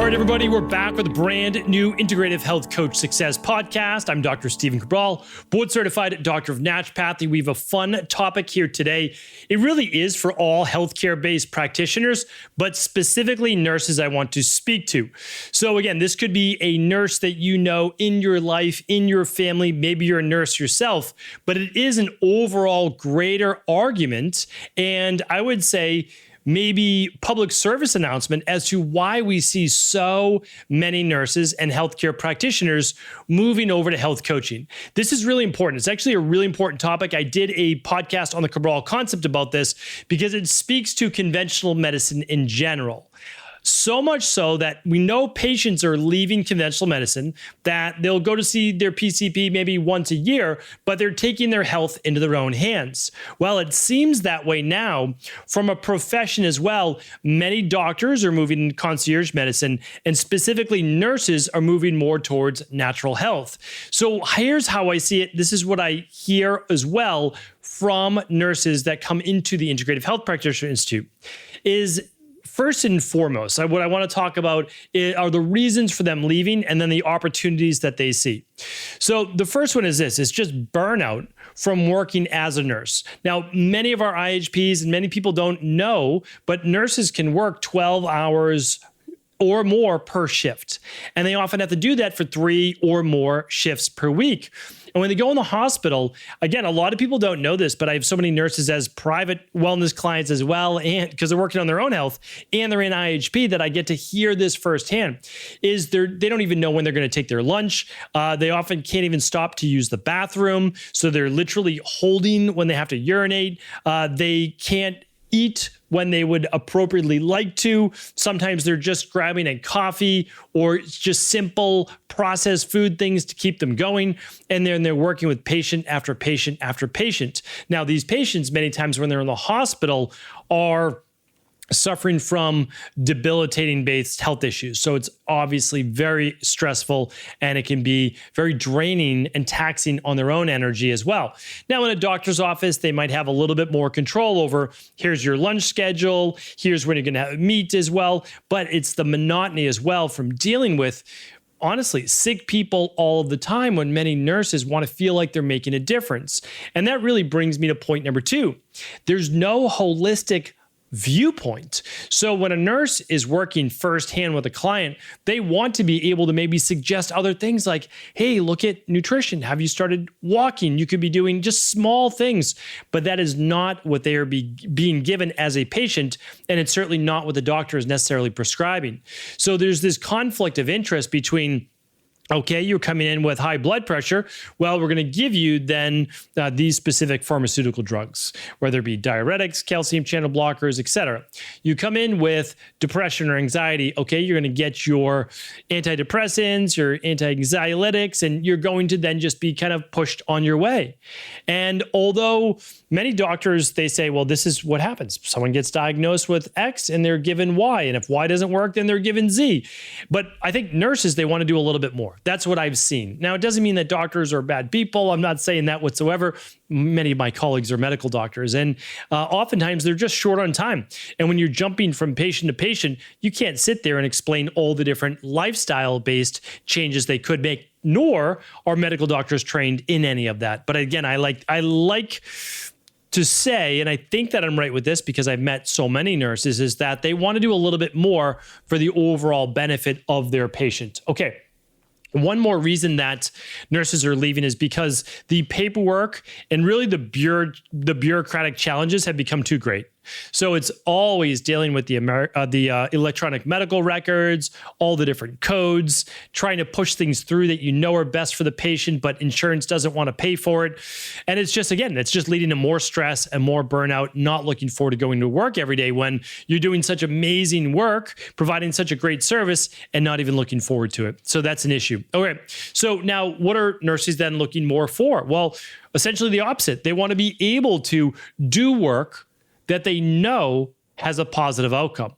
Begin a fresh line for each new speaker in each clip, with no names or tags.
All right, everybody, we're back with a brand new Integrative Health Coach Success podcast. I'm Dr. Stephen Cabral, board certified doctor of naturopathy. We have a fun topic here today. It really is for all healthcare-based practitioners, but specifically nurses I want to speak to. So again, this could be a nurse that you know in your life, in your family. Maybe you're a nurse yourself, but it is an overall greater argument. And I would say maybe public service announcement as to why we see so many nurses and healthcare practitioners moving over to health coaching. This is really important. It's actually a really important topic. I did a podcast on the Cabral concept about this because it speaks to conventional medicine in general. So much so that we know patients are leaving conventional medicine, that they'll go to see their PCP maybe once a year, but they're taking their health into their own hands. Well, it seems that way now from a profession as well. Many doctors are moving into concierge medicine, and specifically nurses are moving more towards natural health. So here's how I see it. This is what I hear as well from nurses that come into the Integrative Health Practitioner Institute is, first and foremost, what I want to talk about are the reasons for them leaving and then the opportunities that they see. So the first one is this, it's just burnout from working as a nurse. Now, many of our IHPs and many people don't know, but nurses can work 12 hours or more per shift. And they often have to do that for 3 or more shifts per week. And when they go in the hospital, again, a lot of people don't know this, but I have so many nurses as private wellness clients as well, and because they're working on their own health and they're in IHP, that I get to hear this firsthand, is they don't even know when they're going to take their lunch. They often can't even stop to use the bathroom. So they're literally holding when they have to urinate. They can't eat when they would appropriately like to. Sometimes they're just grabbing a coffee or just simple processed food things to keep them going. And then they're working with patient after patient after patient. Now, these patients, many times when they're in the hospital, are suffering from debilitating based health issues. So it's obviously very stressful and it can be very draining and taxing on their own energy as well. Now, in a doctor's office, they might have a little bit more control over, here's your lunch schedule, here's when you're going to meet as well. But it's the monotony as well from dealing with, honestly, sick people all of the time when many nurses want to feel like they're making a difference. And that really brings me to point number 2. There's no holistic viewpoint. So when a nurse is working firsthand with a client, they want to be able to maybe suggest other things like, hey, look at nutrition. Have you started walking? You could be doing just small things, but that is not what they are being given as a patient. And it's certainly not what the doctor is necessarily prescribing. So there's this conflict of interest between, okay, you're coming in with high blood pressure. Well, we're going to give you then these specific pharmaceutical drugs, whether it be diuretics, calcium channel blockers, etc. You come in with depression or anxiety. Okay, you're going to get your antidepressants, your anti-anxiolytics, and you're going to then just be kind of pushed on your way. And although many doctors, they say, well, this is what happens. Someone gets diagnosed with X and they're given Y. And if Y doesn't work, then they're given Z. But I think nurses, they want to do a little bit more. That's what I've seen. Now, it doesn't mean that doctors are bad people. I'm not saying that whatsoever. Many of my colleagues are medical doctors, and oftentimes they're just short on time. And when you're jumping from patient to patient, you can't sit there and explain all the different lifestyle-based changes they could make, nor are medical doctors trained in any of that. But again, I like to say, and I think that I'm right with this because I've met so many nurses, is that they want to do a little bit more for the overall benefit of their patient. Okay. One more reason that nurses are leaving is because the paperwork and really the bureaucratic challenges have become too great. So it's always dealing with the electronic medical records, all the different codes, trying to push things through that you know are best for the patient, but insurance doesn't want to pay for it. And it's just, again, it's just leading to more stress and more burnout, not looking forward to going to work every day when you're doing such amazing work, providing such a great service, and not even looking forward to it. So that's an issue. Okay, so now what are nurses then looking more for? Well, essentially the opposite. They want to be able to do work that they know has a positive outcome.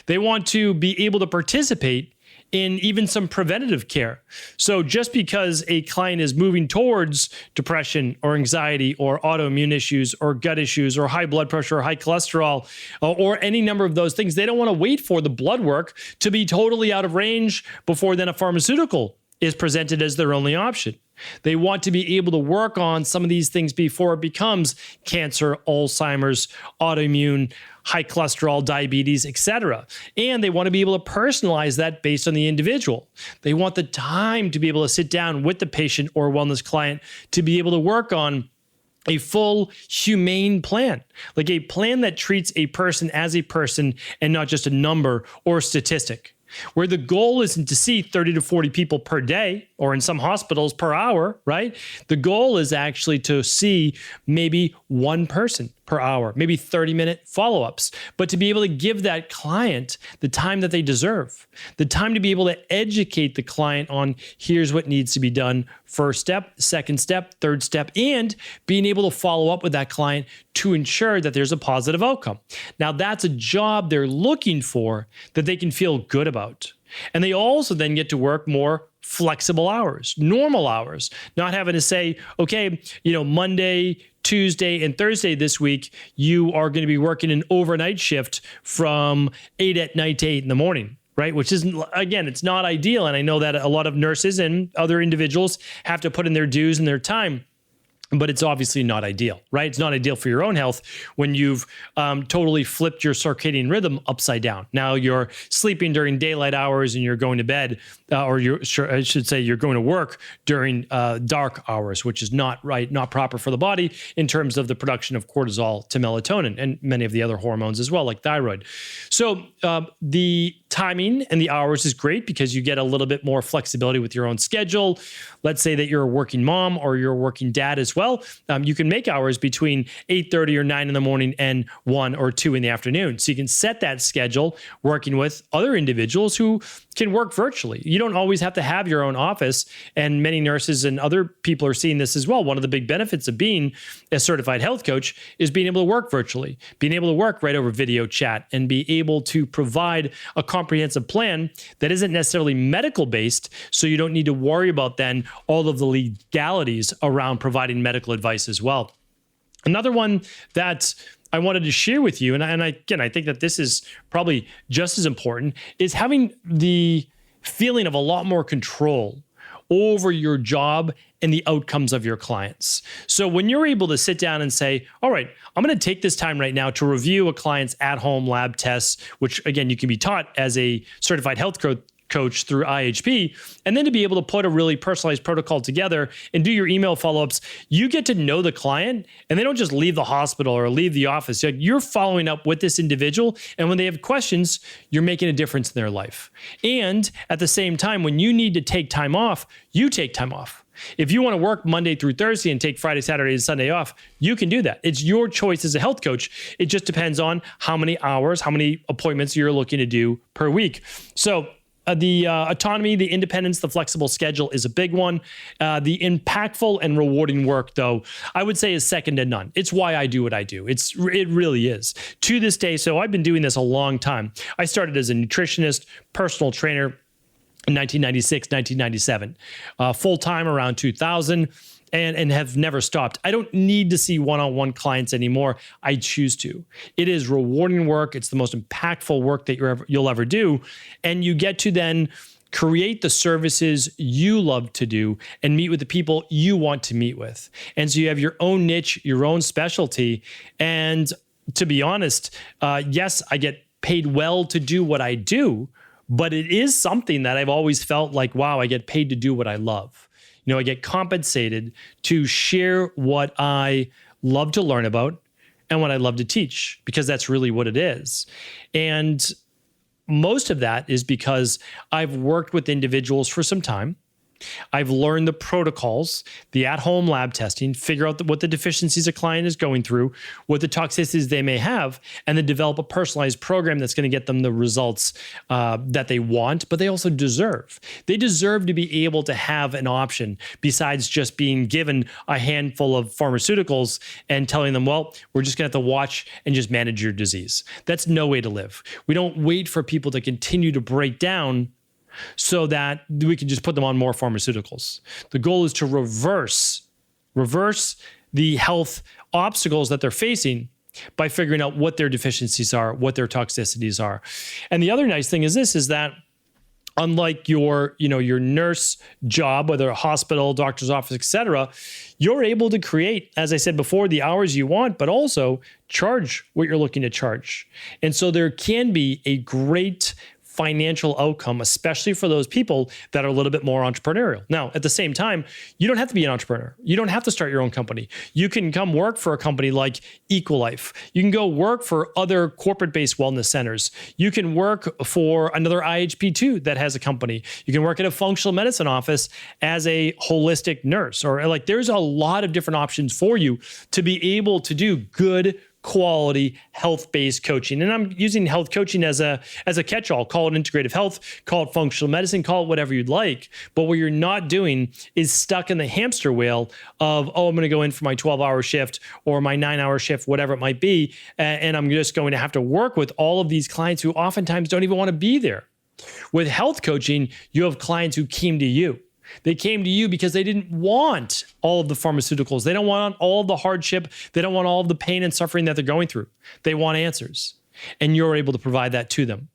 They want to be able to participate in even some preventative care. So just because a client is moving towards depression or anxiety or autoimmune issues or gut issues or high blood pressure or high cholesterol or any number of those things, they don't want to wait for the blood work to be totally out of range before then a pharmaceutical is presented as their only option. They want to be able to work on some of these things before it becomes cancer, Alzheimer's, autoimmune, high cholesterol, diabetes, etc. And they want to be able to personalize that based on the individual. They want the time to be able to sit down with the patient or wellness client to be able to work on a full humane plan, like a plan that treats a person as a person and not just a number or a statistic, where the goal isn't to see 30 to 40 people per day, or in some hospitals per hour, right? The goal is actually to see maybe one person per hour, maybe 30-minute follow-ups, but to be able to give that client the time that they deserve, the time to be able to educate the client on here's what needs to be done, first step, second step, third step, and being able to follow up with that client to ensure that there's a positive outcome. Now, that's a job they're looking for that they can feel good about. And they also then get to work more flexible hours, normal hours, not having to say, okay, Monday, Tuesday, and Thursday this week, you are going to be working an overnight shift from 8 at night to 8 in the morning, right? Which isn't, again, it's not ideal. And I know that a lot of nurses and other individuals have to put in their dues and their time. But it's obviously not ideal, right? It's not ideal for your own health when you've totally flipped your circadian rhythm upside down. Now you're sleeping during daylight hours and you're going to bed, I should say you're going to work during dark hours, which is not right, not proper for the body in terms of the production of cortisol to melatonin and many of the other hormones as well, like thyroid. So the timing and the hours is great because you get a little bit more flexibility with your own schedule. Let's say that you're a working mom or you're a working dad as well. You can make hours between 8:30 or 9 in the morning and 1 or 2 in the afternoon. So you can set that schedule working with other individuals who can work virtually. You don't always have to have your own office, and many nurses and other people are seeing this as well. One of the big benefits of being a certified health coach is being able to work virtually, being able to work right over video chat and be able to provide a comprehensive plan that isn't necessarily medical based, so you don't need to worry about then all of the legalities around providing medical advice as well. Another one that I wanted to share with you, and I think that this is probably just as important, is having the feeling of a lot more control over your job and the outcomes of your clients. So when you're able to sit down and say, all right, I'm going to take this time right now to review a client's at-home lab tests, which again, you can be taught as a certified health coach through IHP, and then to be able to put a really personalized protocol together and do your email follow-ups, you get to know the client and they don't just leave the hospital or leave the office. You're following up with this individual, and when they have questions, you're making a difference in their life. And at the same time, when you need to take time off, you take time off. If you want to work Monday through Thursday and take Friday, Saturday, and Sunday off, you can do that. It's your choice as a health coach. It just depends on how many hours, how many appointments you're looking to do per week. So the autonomy, the independence, the flexible schedule is a big one. The impactful and rewarding work, though, I would say is second to none. It's why I do what I do. It really is. To this day, so I've been doing this a long time. I started as a nutritionist, personal trainer in 1996, 1997, full-time around 2000. And have never stopped. I don't need to see one-on-one clients anymore. I choose to. It is rewarding work. It's the most impactful work that you'll ever do. And you get to then create the services you love to do and meet with the people you want to meet with. And so you have your own niche, your own specialty. And to be honest, yes, I get paid well to do what I do, but it is something that I've always felt like, wow, I get paid to do what I love. I get compensated to share what I love to learn about and what I love to teach, because that's really what it is. And most of that is because I've worked with individuals for some time. I've learned the protocols, the at-home lab testing, figure out what the deficiencies a client is going through, what the toxicities they may have, and then develop a personalized program that's going to get them the results that they want, but they also deserve. They deserve to be able to have an option besides just being given a handful of pharmaceuticals and telling them, well, we're just going to have to watch and just manage your disease. That's no way to live. We don't wait for people to continue to break down so that we can just put them on more pharmaceuticals. The goal is to reverse the health obstacles that they're facing by figuring out what their deficiencies are, what their toxicities are. And the other nice thing is this, is that unlike your nurse job, whether a hospital, doctor's office, etc., you're able to create, as I said before, the hours you want, but also charge what you're looking to charge. And so there can be a great financial outcome, especially for those people that are a little bit more entrepreneurial. Now, at the same time, you don't have to be an entrepreneur. You don't have to start your own company. You can come work for a company like Equalife. You can go work for other corporate-based wellness centers. You can work for another IHP too that has a company. You can work at a functional medicine office as a holistic nurse, or like there's a lot of different options for you to be able to do good quality health-based coaching. And I'm using health coaching as a catch-all. Call it integrative health, call it functional medicine, call it whatever you'd like. But what you're not doing is stuck in the hamster wheel of, oh, I'm going to go in for my 12-hour shift or my 9-hour shift, whatever it might be, and I'm just going to have to work with all of these clients who oftentimes don't even want to be there. With health coaching, you have clients who came to you. They came to you because they didn't want all of the pharmaceuticals. They don't want all of the hardship. They don't want all of the pain and suffering that they're going through. They want answers. And you're able to provide that to them.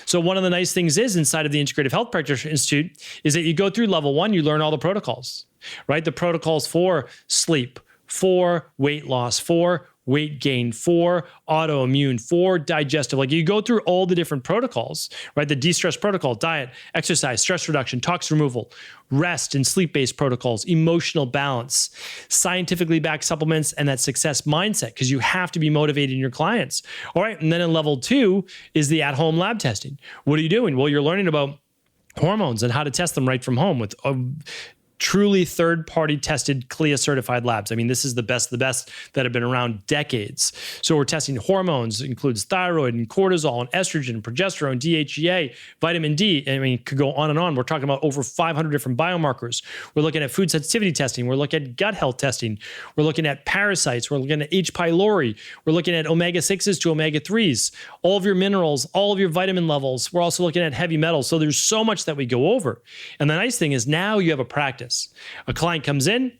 So one of the nice things is inside of the Integrative Health Practitioner Institute is that you go through level 1, you learn all the protocols, right? The protocols for sleep, for weight loss, for weight gain, for autoimmune, for digestive. Like you go through all the different protocols, right? The de-stress protocol, diet, exercise, stress reduction, tox removal, rest and sleep-based protocols, emotional balance, scientifically backed supplements, and that success mindset, because you have to be motivating your clients. All right. And then in level 2 is the at-home lab testing. What are you doing? Well, you're learning about hormones and how to test them right from home with truly third-party tested CLIA certified labs. I mean, this is the best that have been around decades. So we're testing hormones. It includes thyroid and cortisol and estrogen, and progesterone, DHEA, vitamin D. I mean, it could go on and on. We're talking about over 500 different biomarkers. We're looking at food sensitivity testing. We're looking at gut health testing. We're looking at parasites. We're looking at H. pylori. We're looking at omega-6s to omega-3s, all of your minerals, all of your vitamin levels. We're also looking at heavy metals. So there's so much that we go over. And the nice thing is now you have a practice. A client comes in,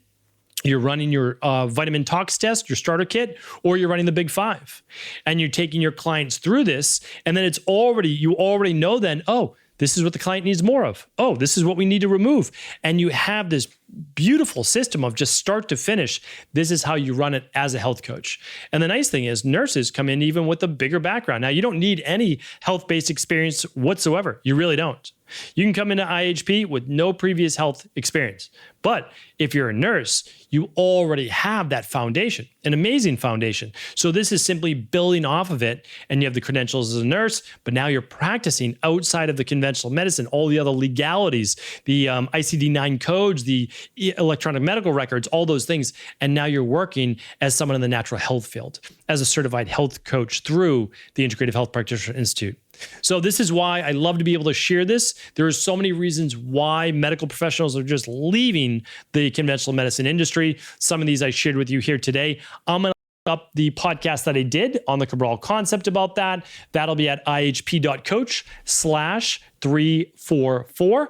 you're running your vitamin tox test, your starter kit, or you're running the Big 5. And you're taking your clients through this, and then you already know then, oh, this is what the client needs more of. Oh, this is what we need to remove. And you have this beautiful system of just start to finish. This is how you run it as a health coach. And the nice thing is nurses come in even with a bigger background. Now, you don't need any health-based experience whatsoever. You really don't. You can come into IHP with no previous health experience. But if you're a nurse, you already have that foundation, an amazing foundation. So this is simply building off of it, and you have the credentials as a nurse, but now you're practicing outside of the conventional medicine, all the other legalities, the ICD-9 codes, the electronic medical records, all those things. And now you're working as someone in the natural health field, as a certified health coach through the Integrative Health Practitioner Institute. So this is why I love to be able to share this. There are so many reasons why medical professionals are just leaving the conventional medicine industry. Some of these I shared with you here today. I'm going to up the podcast that I did on the Cabral concept about that. That'll be at ihp.coach/344.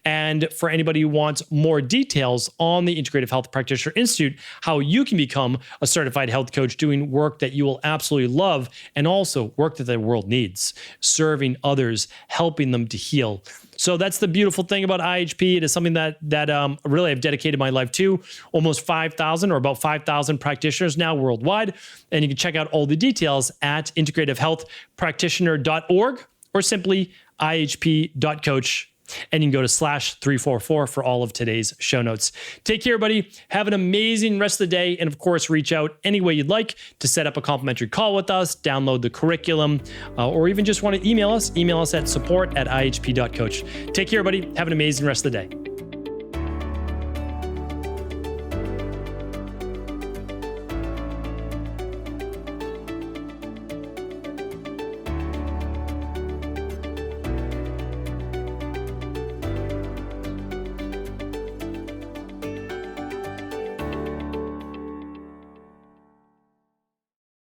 And for anybody who wants more details on the Integrative Health Practitioner Institute, how you can become a certified health coach doing work that you will absolutely love, and also work that the world needs, serving others, helping them to heal. So that's the beautiful thing about IHP. It is something that really I've dedicated my life to. Almost 5,000 or about 5,000 practitioners now worldwide. And you can check out all the details at integrativehealthpractitioner.org or simply ihp.coach. And you can go to /344 for all of today's show notes. Take care, buddy. Have an amazing rest of the day. And of course, reach out any way you'd like to set up a complimentary call with us, download the curriculum, or even just want to email us at support@ihp.coach. Take care, buddy. Have an amazing rest of the day.